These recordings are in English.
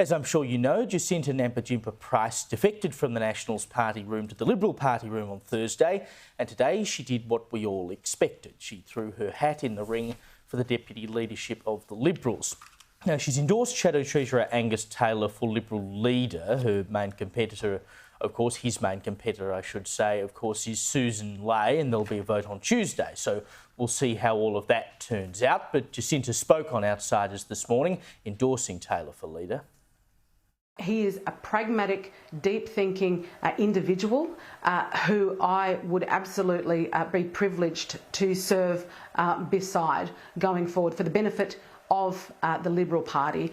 As I'm sure you know, Jacinta Nampijinpa Price defected from the Nationals party room to the Liberal party room on Thursday, and today she did what we all expected. She threw her hat in the ring for the deputy leadership of the Liberals. Now, she's endorsed Shadow Treasurer Angus Taylor for Liberal leader. Her main competitor, of course, his main competitor, I should say, of course, is Susan Ley, and there'll be a vote on Tuesday. So we'll see how all of that turns out. But Jacinta spoke on Outsiders this morning, endorsing Taylor for leader. He is a pragmatic, deep-thinking individual who I would absolutely be privileged to serve beside going forward for the benefit of the Liberal Party.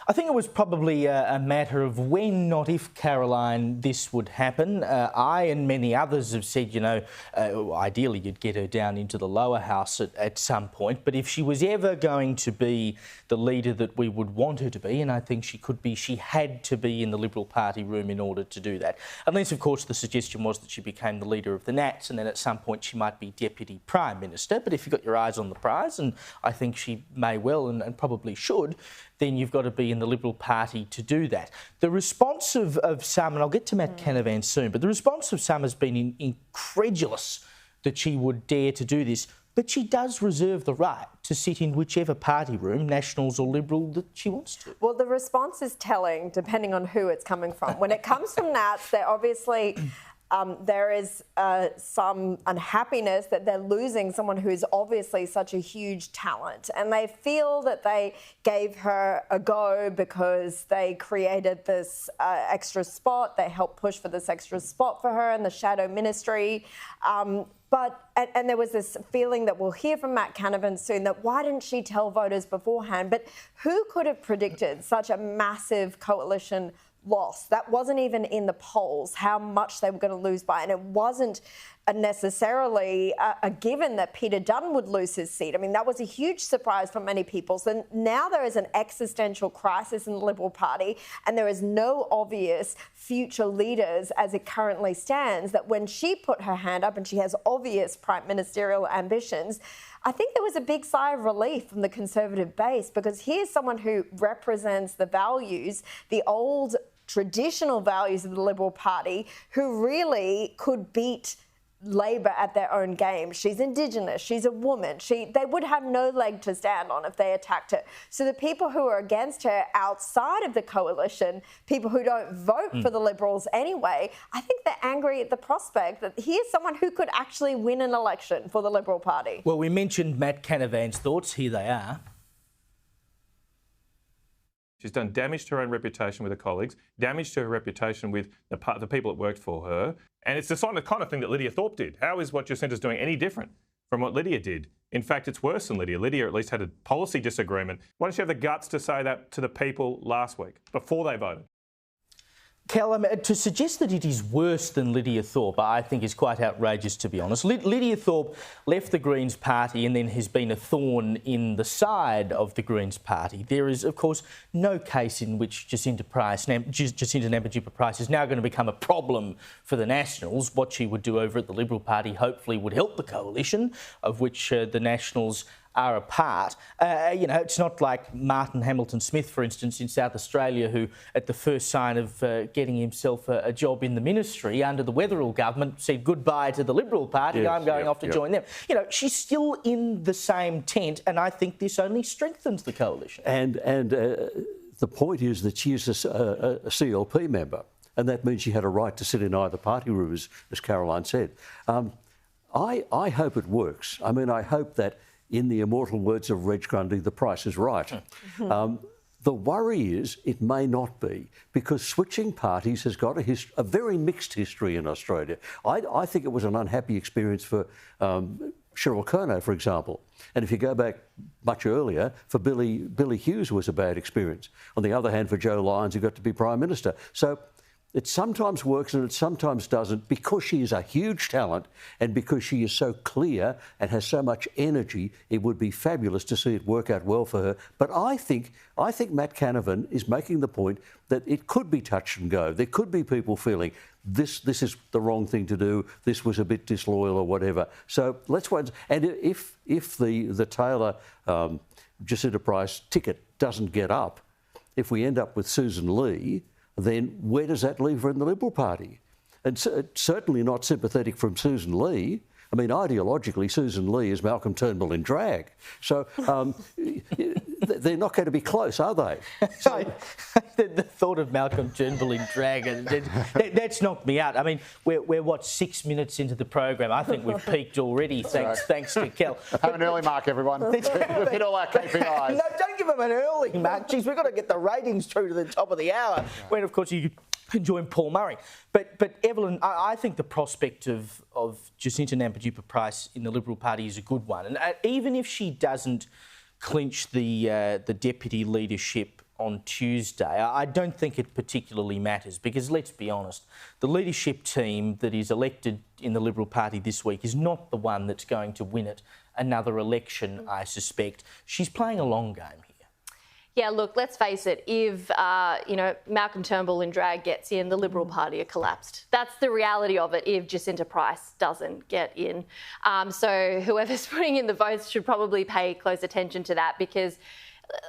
I think it was probably a matter of when, not if, Caroline, this would happen. I and many others have said, you know, ideally you'd get her down into the lower house at some point, but if she was ever going to be the leader that we would want her to be, and I think she could be, she had to be in the Liberal Party room in order to do that. Unless, of course, the suggestion was that she became the leader of the Nats and then at some point she might be Deputy Prime Minister. But if you've got your eyes on the prize, and I think she may well and probably should, then you've got to be in the Liberal Party to do that. The response of some, and I'll get to Matt Canavan soon, but the response of some has been incredulous that she would dare to do this, but she does reserve the right to sit in whichever party room, Nationals or Liberal, that she wants to. Well, the response is telling, depending on who it's coming from. When it comes from Nats, they're obviously... there is some unhappiness that they're losing someone who is obviously such a huge talent, and they feel that they gave her a go because they created this extra spot. They helped push for this extra spot for her in the shadow ministry. But there was this feeling that we'll hear from Matt Canavan soon that why didn't she tell voters beforehand? But who could have predicted such a massive coalition loss? That wasn't even in the polls, how much they were going to lose by. And it wasn't necessarily a given that Peter Dutton would lose his seat. I mean, that was a huge surprise for many people. So now there is an existential crisis in the Liberal Party, and there is no obvious future leaders as it currently stands, that when she put her hand up and she has obvious prime ministerial ambitions, I think there was a big sigh of relief from the Conservative base, because here's someone who represents the values, the old traditional values of the Liberal Party, who really could beat Labor at their own game. She's Indigenous, she's a woman. They would have no leg to stand on if they attacked her. So the people who are against her outside of the coalition, people who don't vote for the Liberals anyway, I think they're angry at the prospect that here's someone who could actually win an election for the Liberal Party. Well, we mentioned Matt Canavan's thoughts. Here they are. She's done damage to her own reputation with her colleagues, damage to her reputation with the people that worked for her. And it's the kind of thing that Lydia Thorpe did. How is what Jacinta's doing any different from what Lydia did? In fact, it's worse than Lydia. Lydia at least had a policy disagreement. Why don't you have the guts to say that to the people last week, before they voted? Kel, to suggest that it is worse than Lydia Thorpe, I think is quite outrageous, to be honest. Lydia Thorpe left the Greens party and then has been a thorn in the side of the Greens party. There is, of course, no case in which Jacinta Nampijinpa Price is now going to become a problem for the Nationals. What she would do over at the Liberal Party hopefully would help the coalition, of which the Nationals are a part. You know, it's not like Martin Hamilton Smith, for instance, in South Australia, who at the first sign of getting himself a job in the ministry under the Weatherall government said goodbye to the Liberal Party. Yes, I'm going off to join them. You know, she's still in the same tent, and I think this only strengthens the coalition. And the point is that she is a CLP member, and that means she had a right to sit in either party room, as Caroline said. I hope it works. I mean, I hope that, in the immortal words of Reg Grundy, the price is right. The worry is it may not be, because switching parties has got a very mixed history in Australia. I think it was an unhappy experience for Cheryl Kernot, for example. And if you go back much earlier, for Billy Hughes was a bad experience. On the other hand, for Joe Lyons, who got to be Prime Minister. So it sometimes works and it sometimes doesn't, because she is a huge talent and because she is so clear and has so much energy. It would be fabulous to see it work out well for her. But I think Matt Canavan is making the point that it could be touch and go. There could be people feeling this is the wrong thing to do, this was a bit disloyal or whatever. So let's wait. And if the Taylor Jacinta Price ticket doesn't get up, if we end up with Susan Lee, then where does that leave her in the Liberal Party? And certainly not sympathetic from Susan Lee. I mean, ideologically, Susan Lee is Malcolm Turnbull in drag. So they're not going to be close, are they? So, the thought of Malcolm Turnbull in drag, that's knocked me out. I mean, we're what, 6 minutes into the program? I think we've peaked already, thanks to Kel. Have an early mark, everyone. We've hit all our KPIs. No, don't give them an early mark. Jeez, we've got to get the ratings through to the top of the hour, when, of course, you can join Paul Murray. But Evelyn, I think the prospect of Jacinta Nampijinpa Price in the Liberal Party is a good one. And even if she doesn't clinch the deputy leadership on Tuesday, I don't think it particularly matters, because let's be honest, the leadership team that is elected in the Liberal Party this week is not the one that's going to win it another election, I suspect. She's playing a long game here. Yeah, look, let's face it, if, Malcolm Turnbull in drag gets in, the Liberal Party are collapsed. That's the reality of it if Jacinta Price doesn't get in. So whoever's putting in the votes should probably pay close attention to that, because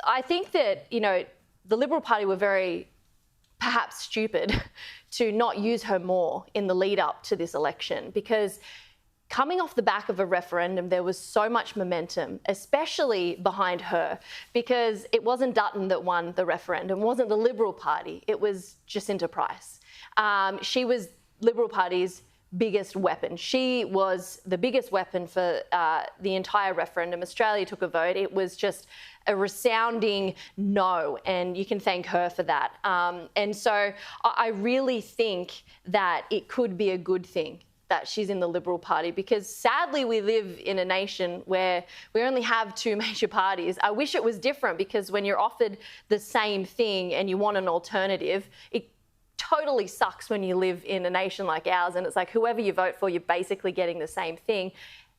I think that, the Liberal Party were very perhaps stupid to not use her more in the lead up to this election, because coming off the back of a referendum, there was so much momentum, especially behind her, because it wasn't Dutton that won the referendum, it wasn't the Liberal Party, it was Jacinta Price. She was Liberal Party's biggest weapon. She was the biggest weapon for the entire referendum. Australia took a vote. It was just a resounding no, and you can thank her for that. And so I really think that it could be a good thing that she's in the Liberal Party, because sadly we live in a nation where we only have two major parties. I wish it was different, because when you're offered the same thing and you want an alternative, it totally sucks when you live in a nation like ours, and it's like whoever you vote for, you're basically getting the same thing.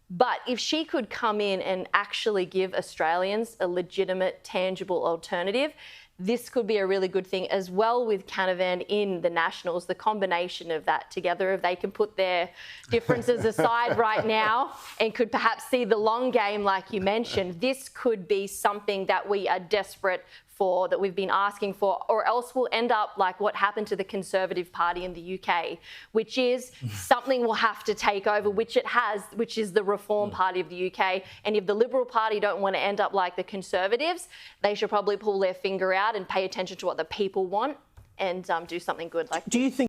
But if she could come in and actually give Australians a legitimate, tangible alternative, this could be a really good thing, as well with Canavan in the Nationals, the combination of that together, if they can put their differences aside right now and could perhaps see the long game like you mentioned, this could be something that we are desperate for, that we've been asking for, or else we'll end up like what happened to the Conservative Party in the UK, which is something will have to take over, which it has, which is the Reform Party of the UK. And if the Liberal Party don't want to end up like the Conservatives, they should probably pull their finger out and pay attention to what the people want and do something good. Like, do you think